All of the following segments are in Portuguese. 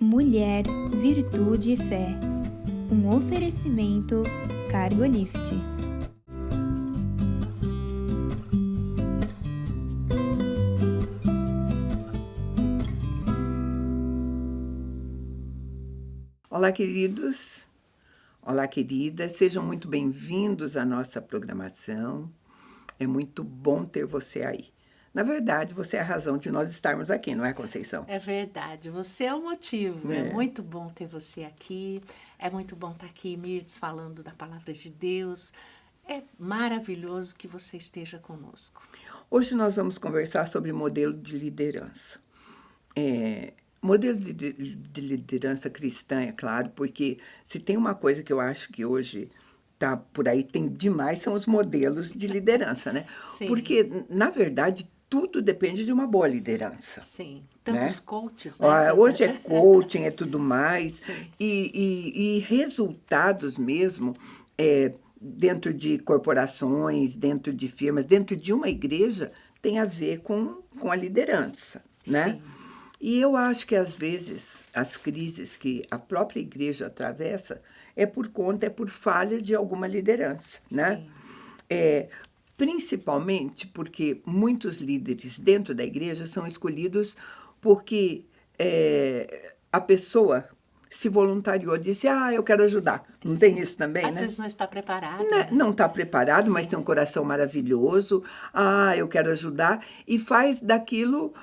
Mulher, Virtude e Fé. Um oferecimento Cargolift. Olá, queridos. Olá, queridas. Sejam muito bem-vindos à nossa programação. É muito bom ter você aí. Na verdade, você é a razão de nós estarmos aqui, não é, Conceição? É verdade, você é o motivo. É muito bom ter você aqui. É muito bom estar aqui, Mirtz, falando da palavra de Deus. É maravilhoso que você esteja conosco. Hoje nós vamos conversar sobre modelo de liderança. Modelo de liderança cristã, é claro, porque se tem uma coisa que eu acho que hoje tá por aí, tem demais, são os modelos de liderança, né? Sim. Porque, na verdade, tudo depende de uma boa liderança. Sim, tantos né? coaches, né? Hoje é coaching, é tudo mais. Sim. E resultados mesmo, dentro de corporações, dentro de firmas, dentro de uma igreja, tem a ver com a liderança, né? Sim. E eu acho que, às vezes, as crises que a própria igreja atravessa é por falha de alguma liderança, né? Sim. Principalmente porque muitos líderes dentro da igreja são escolhidos porque a pessoa se voluntariou, disse, eu quero ajudar. Não Sim. tem isso também, Às né? vezes não está preparado. Né? Não está preparado, mas Sim. tem um coração maravilhoso. Eu quero ajudar. E faz daquilo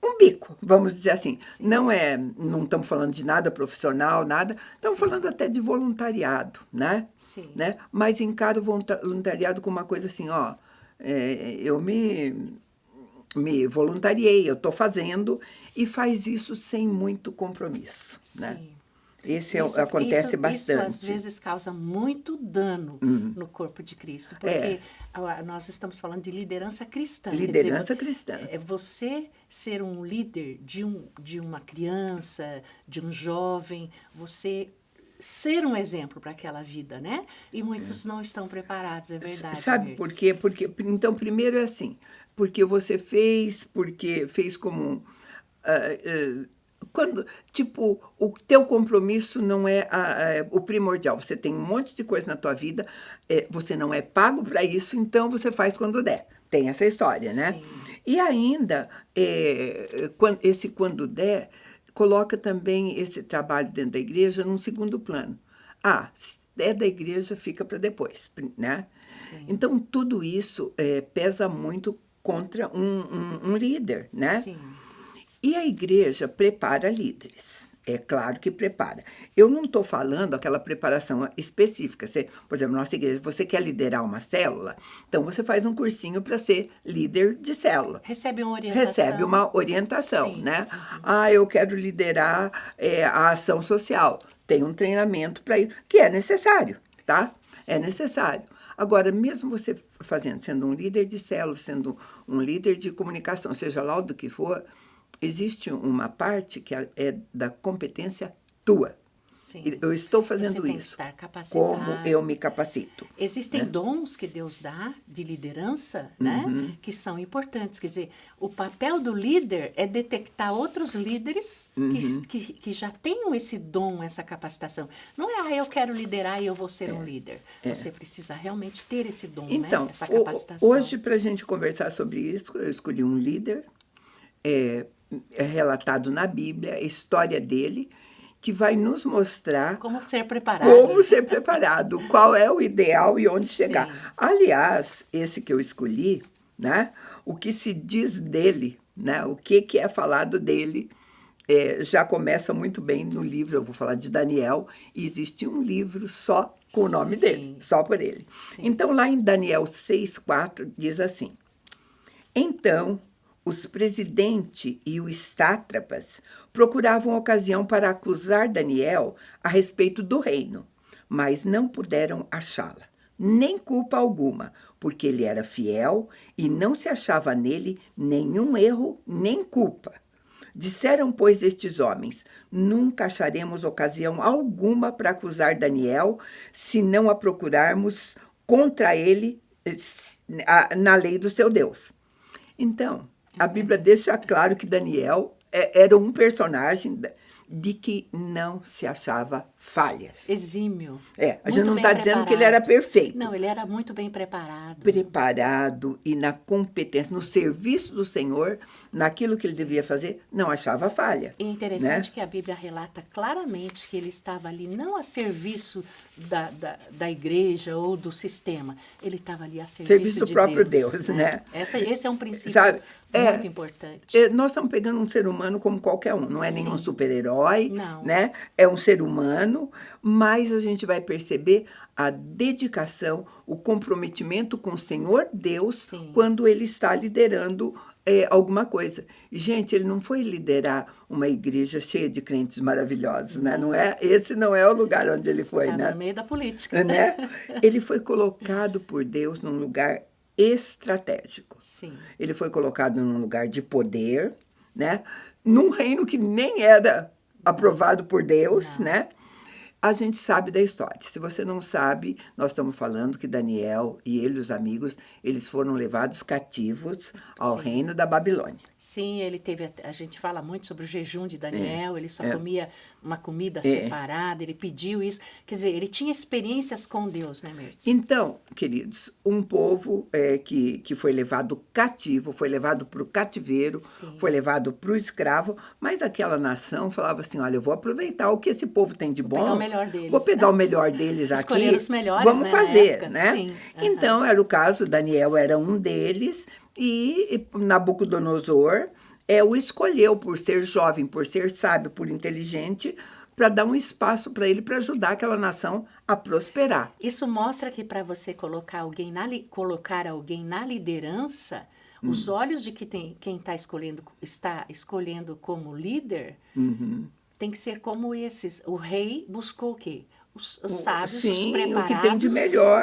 um bico, vamos dizer assim. Sim. Não estamos falando de nada profissional, nada. Estamos falando até de voluntariado, né? Sim. Né? Mas encara o voluntariado como uma coisa assim, eu me voluntariei, eu estou fazendo, e faz isso sem muito compromisso, Sim. né? Acontece bastante. Isso, às vezes, causa muito dano no corpo de Cristo, porque nós estamos falando de liderança cristã. Liderança cristã. É você ser um líder de uma criança, de um jovem, você ser um exemplo para aquela vida, né? E muitos não estão preparados, é verdade. Sabe por quê? Então, primeiro é assim, porque você fez como... o teu compromisso não é o primordial. Você tem um monte de coisa na tua vida, você não é pago para isso, então você faz quando der. Tem essa história, né? Sim. E ainda, quando der, coloca também esse trabalho dentro da igreja num segundo plano. Se é da igreja, fica para depois, né? Sim. Então, tudo isso pesa muito contra um líder, né? Sim. E a igreja prepara líderes. É claro que prepara. Eu não estou falando aquela preparação específica. Por exemplo, nossa igreja, você quer liderar uma célula? Então, você faz um cursinho para ser líder de célula. Recebe uma orientação. Recebe uma orientação, Sim. né? Eu quero liderar a ação social. Tem um treinamento para isso, que é necessário, tá? Sim. É necessário. Agora, mesmo você sendo um líder de célula, sendo um líder de comunicação, seja lá do que for, existe uma parte que é da competência tua. Sim. Eu estou fazendo você tem isso. Que estar capacitado. Como eu me capacito. Existem dons que Deus dá de liderança, né? Que são importantes. Quer dizer, o papel do líder é detectar outros líderes que já tenham esse dom, essa capacitação. Não é, eu quero liderar e eu vou ser um líder. Você precisa realmente ter esse dom, então, né? Essa capacitação. Hoje, para a gente conversar sobre isso, eu escolhi um líder, é relatado na Bíblia, a história dele, que vai nos mostrar como ser preparado, qual é o ideal e onde Sim. chegar. Aliás, esse que eu escolhi, né, o que se diz dele, né, o que é falado dele, já começa muito bem no livro. Eu vou falar de Daniel, e existe um livro só com o nome dele, só por ele. Sim. Então, lá em Daniel 6,4, diz assim: Então, os presidentes e os sátrapas procuravam ocasião para acusar Daniel a respeito do reino, mas não puderam achá-la, nem culpa alguma, porque ele era fiel e não se achava nele nenhum erro nem culpa. Disseram, pois, estes homens: nunca acharemos ocasião alguma para acusar Daniel, se não a procurarmos contra ele na lei do seu Deus. Então, a Bíblia deixa claro que Daniel era um personagem de que não se achava falhas. Exímio. A gente não está dizendo que ele era perfeito. Não, ele era muito bem preparado. Preparado e na competência, no serviço do Senhor, naquilo que ele devia fazer, não achava falha. E é interessante que a Bíblia relata claramente que ele estava ali não a serviço da igreja ou do sistema, ele estava ali a serviço do de próprio Deus, Deus, né? Esse é um princípio muito importante. Nós estamos pegando um ser humano como qualquer um, não é nenhum super-herói, Não. né? É um ser humano, mas a gente vai perceber a dedicação, o comprometimento com o Senhor Deus quando ele está liderando alguma coisa. E, gente, ele não foi liderar uma igreja cheia de crentes maravilhosos, né? Esse não é o lugar onde ele foi, né? No meio da política. Né? Ele foi colocado por Deus num lugar estratégico. Sim. Ele foi colocado num lugar de poder, né? Num reino que nem era aprovado por Deus, né? A gente sabe da história. Se você não sabe, nós estamos falando que Daniel e ele, os amigos, eles foram levados cativos ao reino da Babilônia. Sim, ele teve, a gente fala muito sobre o jejum de Daniel, ele só comia uma comida separada, ele pediu isso. Quer dizer, ele tinha experiências com Deus, né, Mertz? Então, queridos, um povo que foi levado cativo, foi levado para o cativeiro, foi levado para o escravo, mas aquela nação falava assim, olha, eu vou aproveitar o que esse povo tem de bom. Vou pegar o melhor deles. Vou pegar o melhor deles aqui. Escolher os melhores, vamos fazer, na época. né? Sim. Então, era o caso, Daniel era um deles, e Nabucodonosor o escolheu por ser jovem, por ser sábio, por inteligente, para dar um espaço para ele, para ajudar aquela nação a prosperar. Isso mostra que para você colocar alguém na liderança, os olhos de quem está escolhendo como líder tem que ser como esses. O rei buscou o quê? Os sábios, os preparados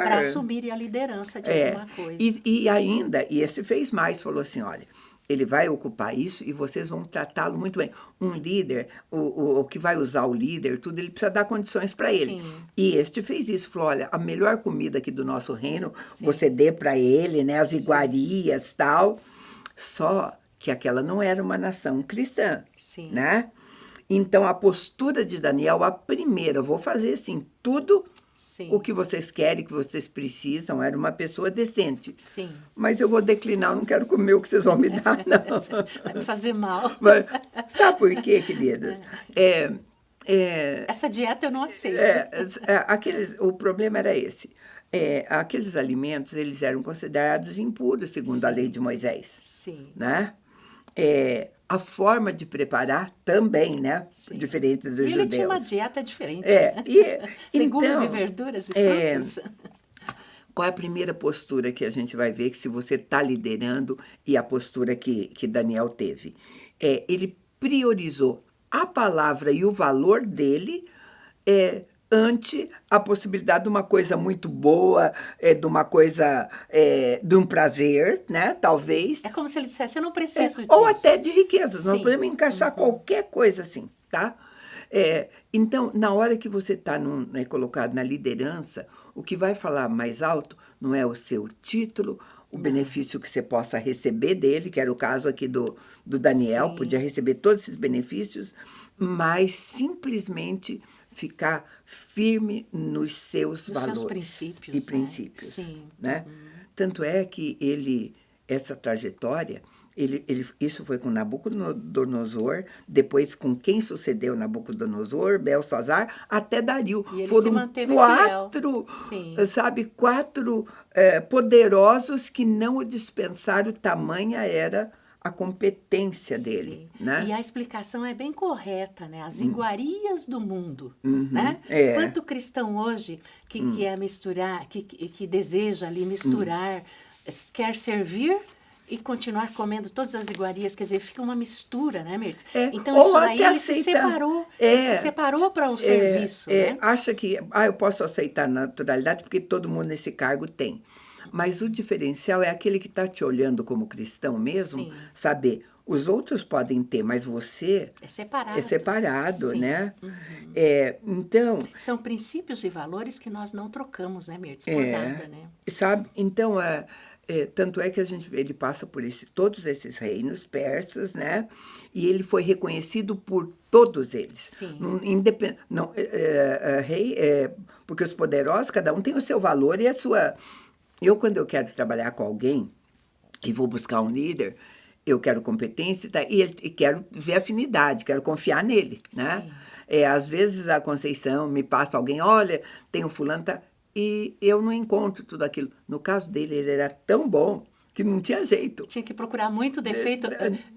para assumir a liderança de alguma coisa. E ainda, e esse fez mais, falou assim, olha, ele vai ocupar isso e vocês vão tratá-lo muito bem. Um líder, o que vai usar o líder, tudo, ele precisa dar condições para ele. E este fez isso, falou, olha, a melhor comida aqui do nosso reino, você dê para ele, né, as iguarias, tal. Só que aquela não era uma nação cristã, né? Então, a postura de Daniel, a primeira, vou fazer assim, tudo o que vocês querem, que vocês precisam, era uma pessoa decente. Sim. Mas eu vou declinar, eu não quero comer o que vocês vão me dar, não. Vai me fazer mal. Mas, sabe por quê, queridas? Essa dieta eu não aceito. O problema era esse. Aqueles alimentos, eles eram considerados impuros, segundo a lei de Moisés. Sim. Né? A forma de preparar também, né? Diferente dos judeus. E ele tinha uma dieta diferente. Né? Legumes e verduras e frutas. Qual é a primeira postura que a gente vai ver que se você está liderando e a postura que Daniel teve? Ele priorizou a palavra e o valor dele ante a possibilidade de uma coisa muito boa, de uma coisa, de um prazer, né? Talvez. É como se ele dissesse, eu não preciso disso. Ou até de riquezas, nós podemos encaixar qualquer coisa assim, tá? Então, na hora que você está colocado na liderança, o que vai falar mais alto não é o seu título, o benefício que você possa receber dele, que era o caso aqui do Daniel, podia receber todos esses benefícios, mas simplesmente ficar firme nos seus valores princípios, e princípios. Sim. Né? Tanto é que essa trajetória, isso foi com Nabucodonosor, depois com quem sucedeu Nabucodonosor, Belsazar, até Dario. E ele foram se manteve quatro poderosos que não o dispensaram, tamanha era a competência dele. Né? E a explicação é bem correta, né? As iguarias do mundo. Né? Quanto cristão hoje que quer misturar, que deseja ali misturar, quer servir e continuar comendo todas as iguarias, quer dizer, fica uma mistura, né, Mertz? Então, isso aí ele se separou. Ele se separou para um serviço. Né? Acha que eu posso aceitar a naturalidade porque todo mundo nesse cargo tem. Mas o diferencial é aquele que está te olhando como cristão mesmo, saber, os outros podem ter, mas você é separado. Né? Então... São princípios e valores que nós não trocamos, né, Mertz? Por nada, né? Sabe? Então, Tanto é que ele passa por todos esses reinos persas, né? E ele foi reconhecido por todos eles. Sim. Porque os poderosos, cada um tem o seu valor e a sua... Quando eu quero trabalhar com alguém e vou buscar um líder, eu quero competência e quero ver afinidade, quero confiar nele, né? Às vezes a Conceição me passa alguém, olha, tem um fulano, tá? E eu não encontro tudo aquilo. No caso dele, ele era tão bom que não tinha jeito. Tinha que procurar muito defeito.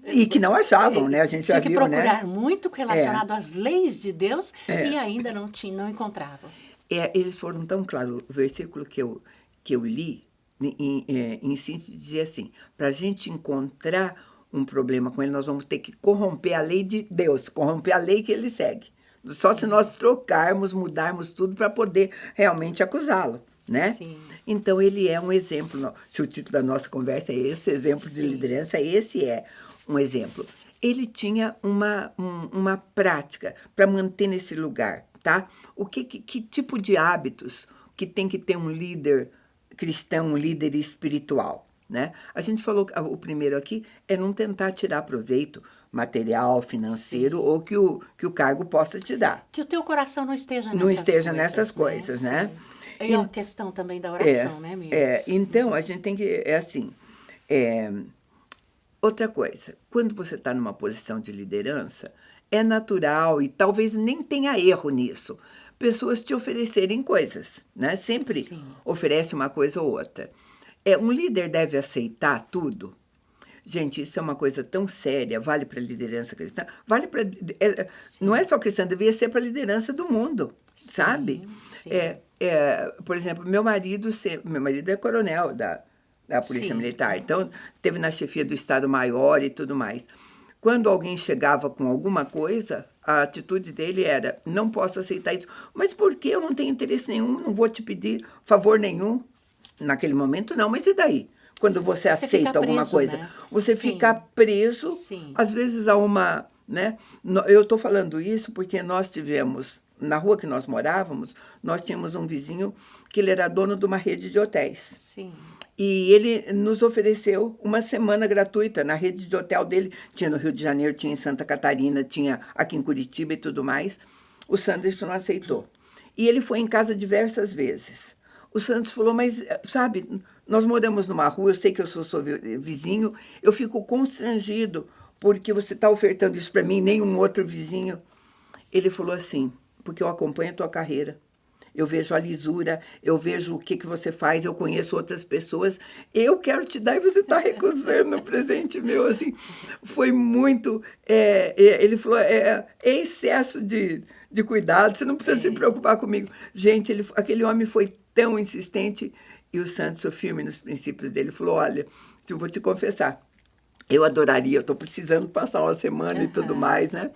E que não achavam, né? A gente já viu, né? Tinha que procurar muito relacionado às leis de Deus e ainda não encontravam. Eles foram tão claros. O versículo que eu li, em síntese, dizia assim, para a gente encontrar um problema com ele, nós vamos ter que corromper a lei de Deus, corromper a lei que ele segue. Só se nós trocarmos, mudarmos tudo para poder realmente acusá-lo, né? Sim. Então, ele é um exemplo. Se o título da nossa conversa é esse, exemplo de liderança, esse é um exemplo. Ele tinha uma prática para manter nesse lugar, tá? Que tipo de hábitos que tem que ter um líder cristão, um líder espiritual, né? A gente falou, o primeiro aqui é não tentar tirar proveito material, financeiro, ou que o cargo possa te dar. Que o teu coração não esteja nessas coisas, né? E a questão também da oração, né, Miriam? Então, a gente tem que... Outra coisa, quando você está numa posição de liderança, é natural, e talvez nem tenha erro nisso, pessoas te oferecerem coisas, né? Sempre oferece uma coisa ou outra. Um líder deve aceitar tudo? Gente, isso é uma coisa tão séria, vale para a liderança cristã, vale para... não é só cristã, devia ser para a liderança do mundo, sabe? Sim. Por exemplo, meu marido é coronel da Polícia Militar, então teve na chefia do Estado-Maior e tudo mais. Quando alguém chegava com alguma coisa, a atitude dele era, não posso aceitar isso. Mas por que? Eu não tenho interesse nenhum, não vou te pedir favor nenhum. Naquele momento, não, mas e daí? Quando você aceita alguma coisa, né? Você fica preso, às vezes, a uma... né? Eu estou falando isso porque nós tivemos, na rua que nós morávamos, nós tínhamos um vizinho que ele era dono de uma rede de hotéis. Sim. E ele nos ofereceu uma semana gratuita na rede de hotel dele. Tinha no Rio de Janeiro, tinha em Santa Catarina, tinha aqui em Curitiba e tudo mais. O Sanderson não aceitou. E ele foi em casa diversas vezes. O Santos falou, mas, sabe, nós moramos numa rua, eu sei que eu sou seu vizinho, eu fico constrangido porque você está ofertando isso para mim, nenhum outro vizinho. Ele falou assim, porque eu acompanho a tua carreira, eu vejo a lisura, eu vejo o que você faz, eu conheço outras pessoas, eu quero te dar e você está recusando um presente meu, assim. Foi muito... ele falou, excesso de cuidado, você não precisa se preocupar comigo. Gente, aquele homem foi tão insistente, e o Santos, o firme nos princípios dele, falou, olha, eu vou te confessar, eu adoraria, eu estou precisando passar uma semana e tudo mais, né?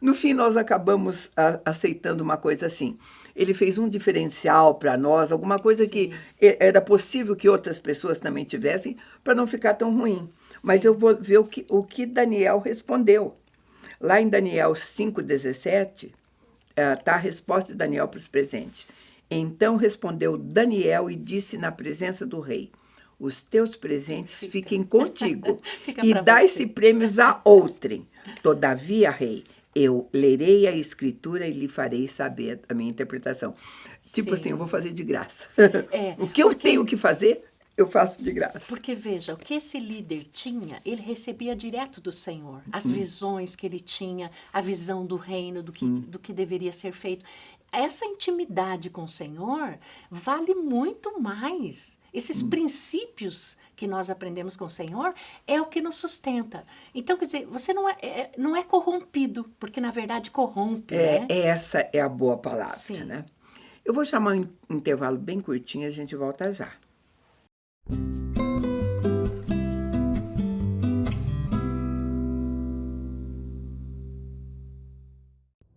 No fim, nós acabamos aceitando uma coisa assim. Ele fez um diferencial para nós, alguma coisa que era possível que outras pessoas também tivessem, para não ficar tão ruim. Mas eu vou ver o que Daniel respondeu. Lá em Daniel 5,17, está a resposta de Daniel para os presentes. Então respondeu Daniel e disse na presença do rei, os teus presentes fiquem contigo e dai-se prêmios a outrem. Todavia, rei, eu lerei a escritura e lhe farei saber a minha interpretação. Tipo assim, eu vou fazer de graça. O que eu tenho que fazer, eu faço de graça. Porque, veja, o que esse líder tinha, ele recebia direto do Senhor. As visões que ele tinha, a visão do reino, do que deveria ser feito. Essa intimidade com o Senhor vale muito mais. Esses princípios que nós aprendemos com o Senhor é o que nos sustenta. Então, quer dizer, você não é corrompido, porque, na verdade, corrompe, né? Essa é a boa palavra, né? Eu vou chamar um intervalo bem curtinho e a gente volta já.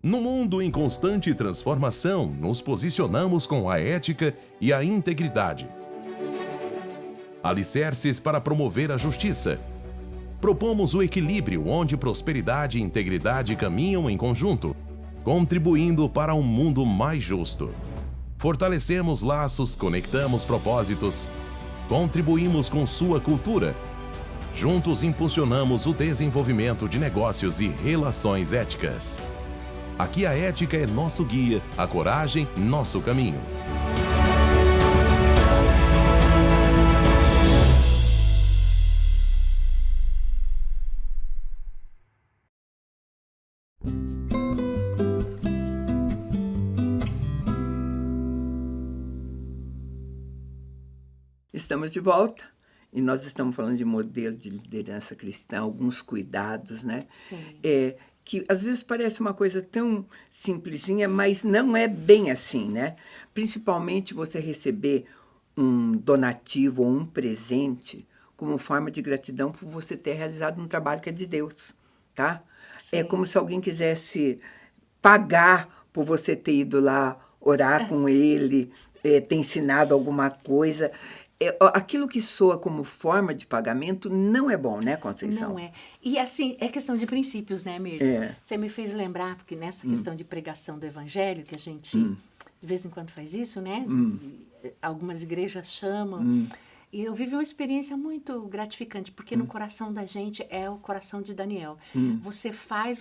No mundo em constante transformação, nos posicionamos com a ética e a integridade. Alicerces para promover a justiça. Propomos o equilíbrio onde prosperidade e integridade caminham em conjunto, contribuindo para um mundo mais justo. Fortalecemos laços, conectamos propósitos, contribuímos com sua cultura. Juntos impulsionamos o desenvolvimento de negócios e relações éticas. Aqui a ética é nosso guia, a coragem, nosso caminho. Estamos de volta e nós estamos falando de modelo de liderança cristã, alguns cuidados, né? Sim. Que às vezes parece uma coisa tão simplesinha, mas não é bem assim, né? Principalmente você receber um donativo ou um presente como forma de gratidão por você ter realizado um trabalho que é de Deus, tá? Sim. É como se alguém quisesse pagar por você ter ido lá orar com ele, ter ensinado alguma coisa. Aquilo que soa como forma de pagamento não é bom, né, Conceição? Não é. E assim, é questão de princípios, né, Mirtz? Você me fez lembrar, porque nessa questão de pregação do evangelho, que a gente de vez em quando faz isso, né? Algumas igrejas chamam. E eu vivi uma experiência muito gratificante, porque no coração da gente é o coração de Daniel. Você faz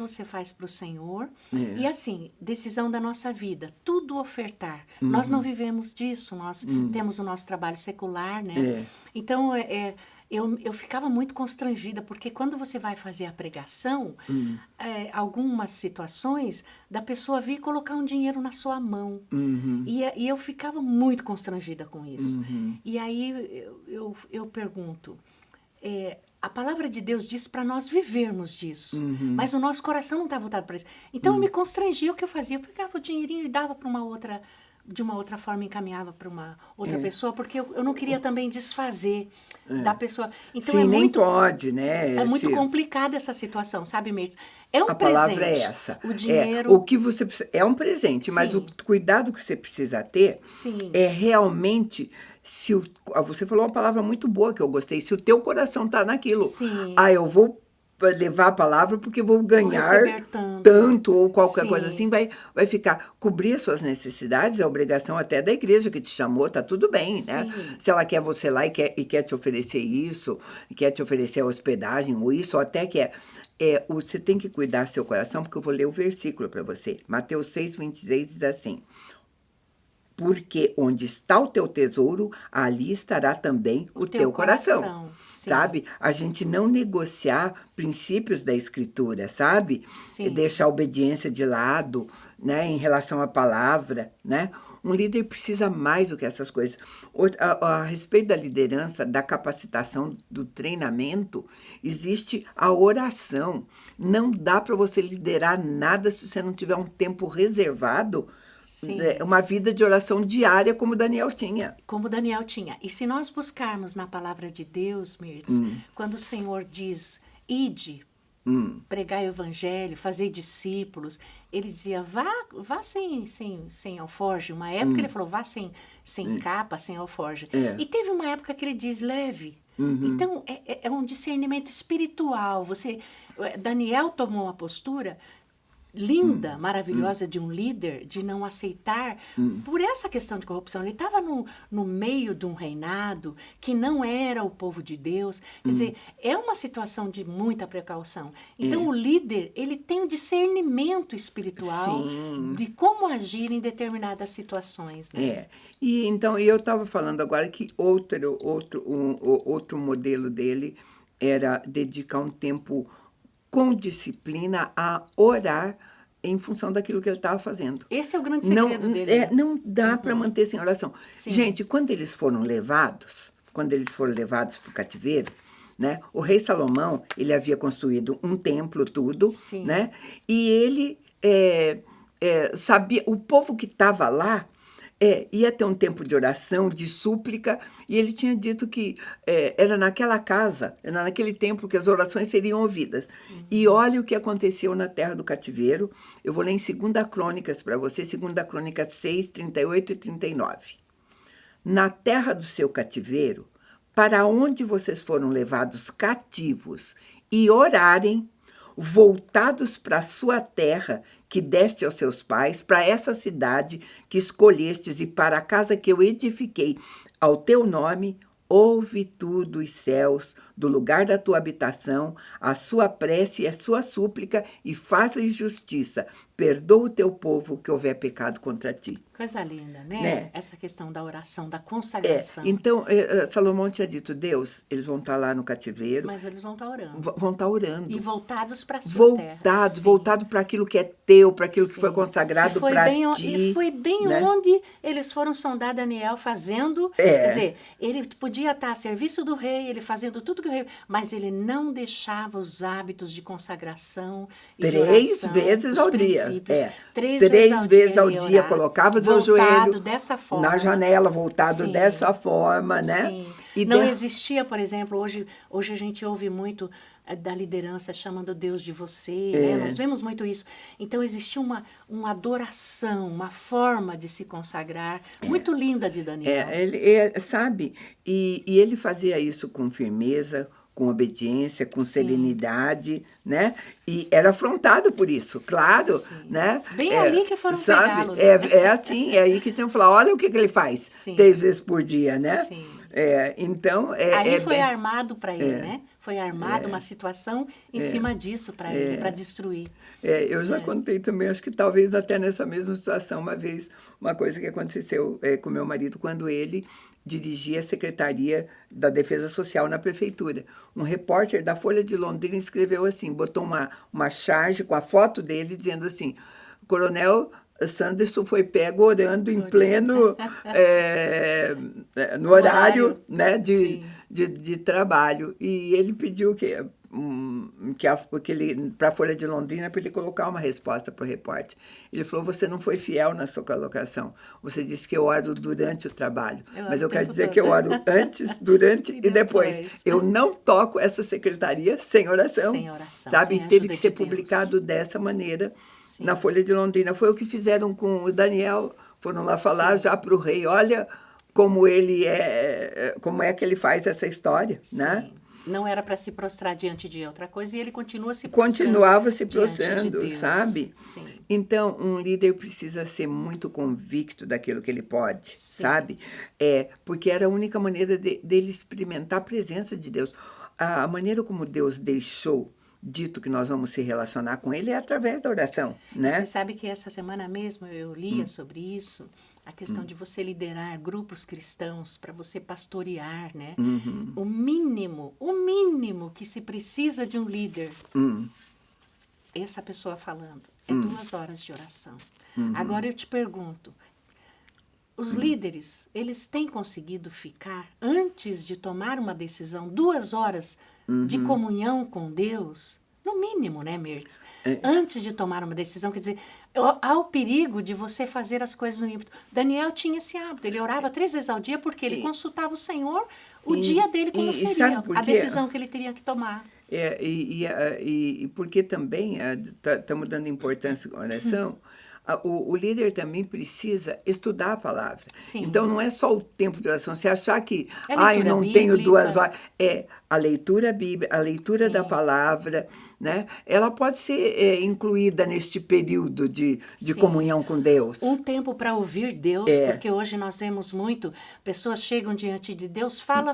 para o Senhor. E assim, decisão da nossa vida, tudo ofertar. Nós não vivemos disso, nós temos o nosso trabalho secular, né? Então, eu ficava muito constrangida, porque quando você vai fazer a pregação, algumas situações da pessoa vir colocar um dinheiro na sua mão. E eu ficava muito constrangida com isso. E aí eu pergunto, a palavra de Deus diz para nós vivermos disso, mas o nosso coração não está voltado para isso. Então eu me constrangia, o que eu fazia? Eu pegava o dinheirinho e dava para de uma outra forma encaminhava para uma outra pessoa, porque eu não queria também desfazer da pessoa. Então Sim, nem pode, né? É muito complicada essa situação, sabe, Mirtz? É um a presente. A palavra é essa. O dinheiro... o que você precisa, é um presente, Sim. mas o cuidado que você precisa ter é realmente... você falou uma palavra muito boa que eu gostei. Se o teu coração está naquilo. Sim. Eu vou levar a palavra porque vou ganhar tanto ou qualquer coisa assim, vai ficar. Cobrir suas necessidades é obrigação até da igreja que te chamou, tá tudo bem, né? Se ela quer você lá e quer te oferecer isso, quer te oferecer a hospedagem ou isso, ou até quer... você tem que cuidar do seu coração, porque eu vou ler o versículo para você. Mateus 6:26 diz assim: porque onde está o teu tesouro, ali estará também o teu coração. Sabe? A gente não negociar princípios da Escritura, sabe? Deixar a obediência de lado, né, em relação à palavra, né? Um líder precisa mais do que essas coisas. A respeito da liderança, da capacitação, do treinamento, existe a oração. Não dá para você liderar nada se você não tiver um tempo reservado. Uma vida de oração diária, como Daniel tinha. Como Daniel tinha. E se nós buscarmos na palavra de Deus, Mirtz, quando o Senhor diz, ide, pregar o evangelho, fazer discípulos, ele dizia, vá sem alforje. Uma época ele falou, vá sem capa, sem alforje. E teve uma época que ele diz, leve. Então, é um discernimento espiritual. Daniel tomou uma postura linda, maravilhosa de um líder, de não aceitar por essa questão de corrupção. Ele estava no meio de um reinado que não era o povo de Deus. Quer dizer, é uma situação de muita precaução. Então, o líder, ele tem um discernimento espiritual de como agir em determinadas situações, né? E então, eu estava falando agora que outro modelo dele era dedicar um tempo com disciplina a orar em função daquilo que ele estava fazendo. Esse é o grande segredo dele. Né? Não dá para manter sem oração. Gente, quando eles foram levados para o cativeiro, né, o rei Salomão, ele havia construído um templo, tudo, né, e ele sabia, o povo que estava lá, ia ter um tempo de oração, de súplica, e ele tinha dito que era naquela casa, era naquele templo que as orações seriam ouvidas. E olha o que aconteceu na terra do cativeiro. Eu vou ler em 2 Crônicas para você, 2 Crônicas 6, 38 e 39. Na terra do seu cativeiro, para onde vocês foram levados cativos e orarem, voltados para a sua terra, que deste aos seus pais, para essa cidade que escolhestes e para a casa que eu edifiquei ao teu nome, ouve tu dos céus, do lugar da tua habitação, a sua prece e a sua súplica, e faz-lhe justiça. Perdoa o teu povo que houver pecado contra ti. Coisa linda, né? Né? Essa questão da oração, da consagração. Então, Salomão tinha dito, Deus, eles vão estar lá no cativeiro, Mas eles vão estar orando. vão estar orando. E voltados para a sua terra. Sim. Voltado para aquilo que é teu, para aquilo que Sim. foi consagrado E foi para bem, ti. E foi bem né? onde eles foram sondar Daniel fazendo. Quer dizer, ele podia estar a serviço do rei, ele fazendo tudo que o rei... Mas ele não deixava os hábitos de consagração e de oração, vezes ao dia. Três vezes ao dia orar, colocava o seu joelho dessa forma. na janela, voltado Sim. dessa forma, né? Sim. E não existia, por exemplo, hoje a gente ouve muito da liderança chamando Deus de você, né? Nós vemos muito isso. Então existia uma adoração, uma forma de se consagrar muito linda de Daniel. Sabe? E ele fazia isso com firmeza, com obediência, com Sim. serenidade, né? E era afrontado por isso, claro, Sim. né? Bem ali que foram sabe? pegá-lo, né? Assim, é aí que tinham que falar, olha o que ele faz, Sim. 3 vezes por dia, né? Sim. Então, Aí foi armado para ele, né? Foi armada uma situação em cima disso para ele, para destruir. Eu já contei também, acho que talvez até nessa mesma situação, uma vez, uma coisa que aconteceu com meu marido, quando ele dirigia a Secretaria da Defesa Social na Prefeitura. Um repórter da Folha de Londrina escreveu assim, botou uma charge com a foto dele, dizendo assim, Coronel Sanderson foi pego orando em pleno no horário né, de trabalho. E ele pediu para a Folha de Londrina para ele colocar uma resposta para o repórter. Ele falou, você não foi fiel na sua colocação. Você disse que eu oro durante o trabalho. Mas eu quero dizer que eu oro antes, durante e depois. Eu não toco essa secretaria sem oração. Sem oração, sabe? sem E teve ajuda que ser de Deus. Publicado dessa maneira Sim. na Folha de Londrina. Foi o que fizeram com o Daniel. Foram lá falar já para o rei, olha como como é que ele faz essa história, Sim. né? Não era para se prostrar diante de outra coisa e ele continuava se prostrando, de Deus. sabe? Sim. Então, um líder precisa ser muito convicto daquilo que ele pode, Sim. sabe? Porque era a única maneira dele experimentar a presença de Deus. A maneira como Deus deixou dito que nós vamos se relacionar com ele é através da oração, né? Você sabe que essa semana mesmo eu lia sobre isso, a questão de você liderar grupos cristãos, para você pastorear, né? O mínimo que se precisa de um líder, essa pessoa falando, é 2 horas de oração. Agora eu te pergunto, os líderes, eles têm conseguido ficar, antes de tomar uma decisão, 2 horas de comunhão com Deus? No mínimo, né, Mertz? Antes de tomar uma decisão, quer dizer, há o perigo de você fazer as coisas no ímpeto. Daniel tinha esse hábito, ele orava 3 vezes ao dia porque ele consultava o Senhor o dia dele como seria, a decisão que ele teria que tomar. E porque também estamos dando importância à oração, o líder também precisa estudar a palavra. Sim. Então, não é só o tempo de oração. Se achar que, eu não bíblica. tenho 2 horas... a leitura bíblica, a leitura da palavra, né? Ela pode ser incluída neste período de comunhão com Deus. Um tempo para ouvir Deus, porque hoje nós vemos muito, pessoas chegam diante de Deus, falam.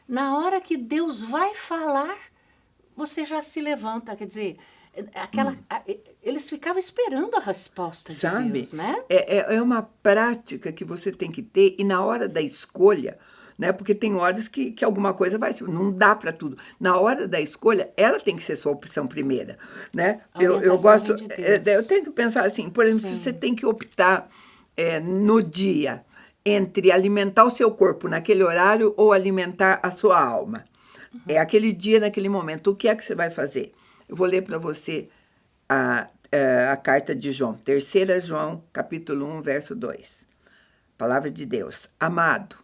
Na hora que Deus vai falar, você já se levanta, quer dizer... eles ficavam esperando a resposta de Deus, né? É uma prática que você tem que ter, e na hora da escolha, né? Porque tem horas que alguma coisa não dá para tudo. Na hora da escolha, ela tem que ser sua opção primeira, né? Eu gosto, de Deus. Eu tenho que pensar assim, por exemplo, se você tem que optar no dia entre alimentar o seu corpo naquele horário ou alimentar a sua alma. É aquele dia, naquele momento. O que é que você vai fazer? Eu vou ler para você a carta de João, 3 João, capítulo 1, verso 2. Palavra de Deus. Amado,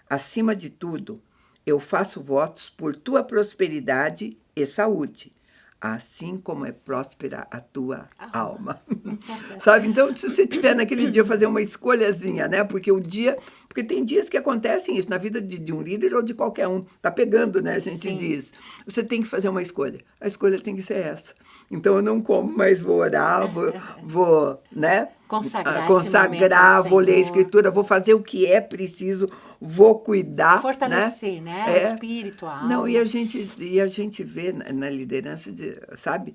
acima de tudo, eu faço votos por tua prosperidade e saúde, assim como é próspera a tua alma. Sabe? Então, se você tiver naquele dia fazer uma escolhazinha, né? Porque o dia Porque tem dias que acontecem isso na vida de um líder ou de qualquer um. Tá pegando, né? A gente Sim. diz. Você tem que fazer uma escolha. A escolha tem que ser essa. Então, eu não como, mas vou orar, vou né? Consagrar esse momento ao vou ler a Senhor. Escritura, vou fazer o que é preciso, vou cuidar. Fortalecer, né? O espírito, a alma. Não, e a gente vê na liderança, sabe?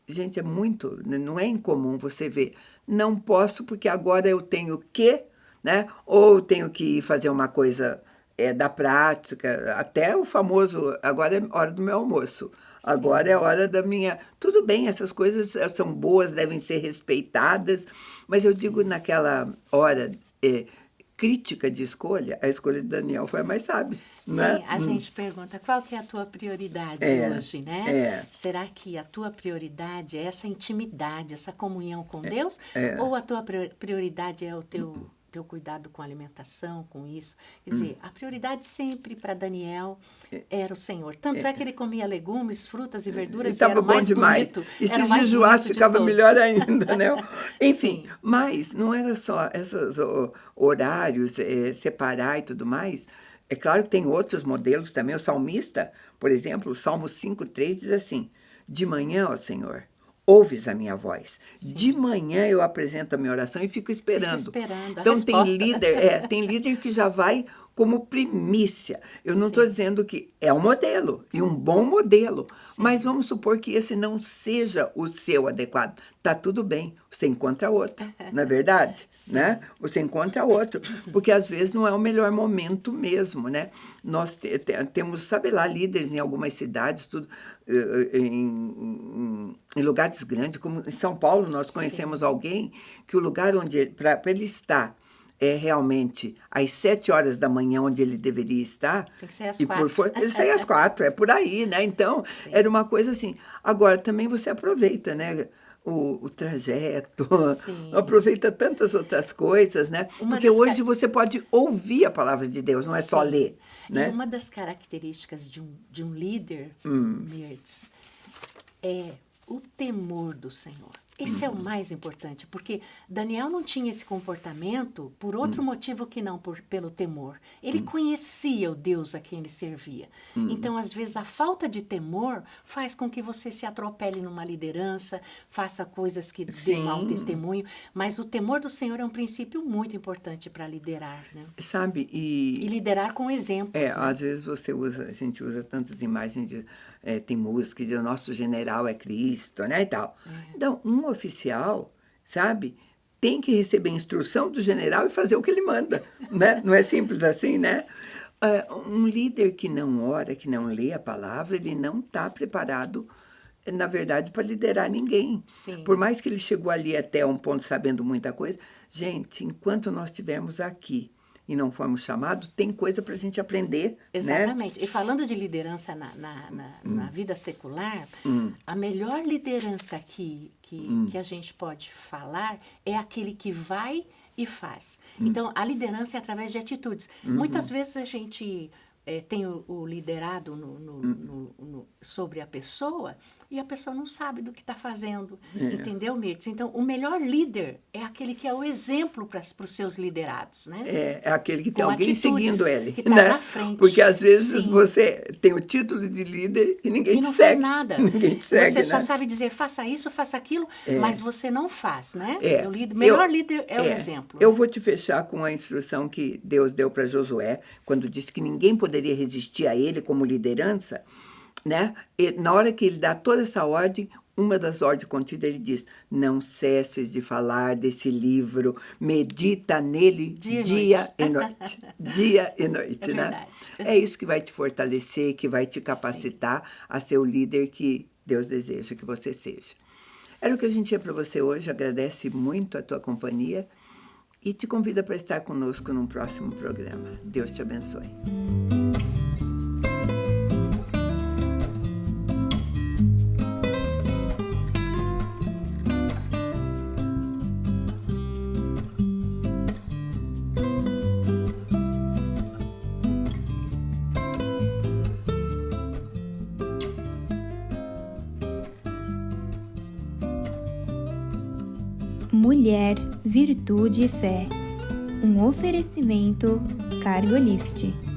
Gente, é muito, não é incomum você ver. Não posso porque agora eu tenho que, né? Ou tenho que ir fazer uma coisa da prática, até o famoso, agora é hora do meu almoço. Sim. Agora é hora da minha... Tudo bem, essas coisas são boas, devem ser respeitadas, mas eu digo naquela hora crítica de escolha, a escolha de Daniel foi a mais sábia. Sim, né? a gente pergunta qual que é a tua prioridade hoje, né? Será que a tua prioridade é essa intimidade, essa comunhão com Deus? Ou a tua prioridade é o teu cuidado com a alimentação, com isso? Quer dizer, a prioridade sempre para Daniel era o Senhor. Tanto é que ele comia legumes, frutas e verduras e era o mais demais. bonito. E era se mais jejuasse, bonito de ficava todos. melhor ainda, né? Enfim, Sim. mas não era só esses horários, separar e tudo mais. É claro que tem outros modelos também. O salmista, por exemplo, o Salmo 5:3 diz assim: de manhã, ó Senhor, ouves a minha voz. Sim. De manhã eu apresento a minha oração e fico esperando. A então resposta. tem líder que já vai como primícia. Eu não estou dizendo que é um modelo, e um bom modelo, mas vamos supor que esse não seja o seu adequado. Tá tudo bem, você encontra outro, não é verdade? Né? Você encontra outro, porque às vezes não é o melhor momento mesmo, né? Nós temos, sabe lá, líderes em algumas cidades, tudo em lugares grandes, como em São Paulo nós conhecemos alguém que o lugar onde, para ele estar realmente às 7 horas da manhã, onde ele deveria estar. Tem que ser às 4. Ele sai às 4, é por aí, né? Então, era uma coisa assim. Agora, também você aproveita, né? O trajeto, aproveita tantas outras coisas, né? Porque hoje você pode ouvir a palavra de Deus, não é só ler. Né? E uma das características de um líder, Mirtz, é o temor do Senhor. Esse é o mais importante, porque Daniel não tinha esse comportamento por outro motivo que não pelo temor. Ele conhecia o Deus a quem ele servia. Então, às vezes, a falta de temor faz com que você se atropele numa liderança, faça coisas que dêem mau testemunho, mas o temor do Senhor é um princípio muito importante para liderar. Né? Sabe? E liderar com exemplos. Né? Às vezes a gente usa tantas imagens de... tem música de nosso general é Cristo, né, e tal. Então, um oficial, sabe, tem que receber instrução do general e fazer o que ele manda, né? Não é simples assim, né? Um líder que não ora, que não lê a palavra, ele não está preparado, na verdade, para liderar ninguém. Sim. Por mais que ele chegou ali até um ponto sabendo muita coisa, gente, enquanto nós estivermos aqui e não formos chamados, tem coisa para a gente aprender. Exatamente. Né? E falando de liderança na vida secular, a melhor liderança que a gente pode falar é aquele que vai e faz. Então, a liderança é através de atitudes. Muitas vezes a gente tem o liderado sobre a pessoa e a pessoa não sabe do que está fazendo. Entendeu, Mirtz? Então, o melhor líder é aquele que é o exemplo para os seus liderados. Né? É aquele que tem com alguém seguindo ele. Que está né? na frente. Porque às vezes você tem o título de líder e ninguém te não segue. Faz nada. Ninguém te segue, você só né? sabe dizer, faça isso, faça aquilo, mas você não faz, né? O melhor líder é o exemplo. Eu vou te fechar com a instrução que Deus deu para Josué, quando disse que ninguém poderia resistir a ele como liderança, né? E na hora que ele dá toda essa ordem, uma das ordens contidas, ele diz: não cesses de falar desse livro, medita nele dia e noite. Dia e noite, né? Verdade. É isso que vai te fortalecer, que vai te capacitar a ser o líder que Deus deseja que você seja. Era o que a gente tinha para você hoje. Agradece muito a tua companhia e te convida para estar conosco num próximo programa. Deus te abençoe. Mulher, Virtude e Fé. Um oferecimento Cargolift.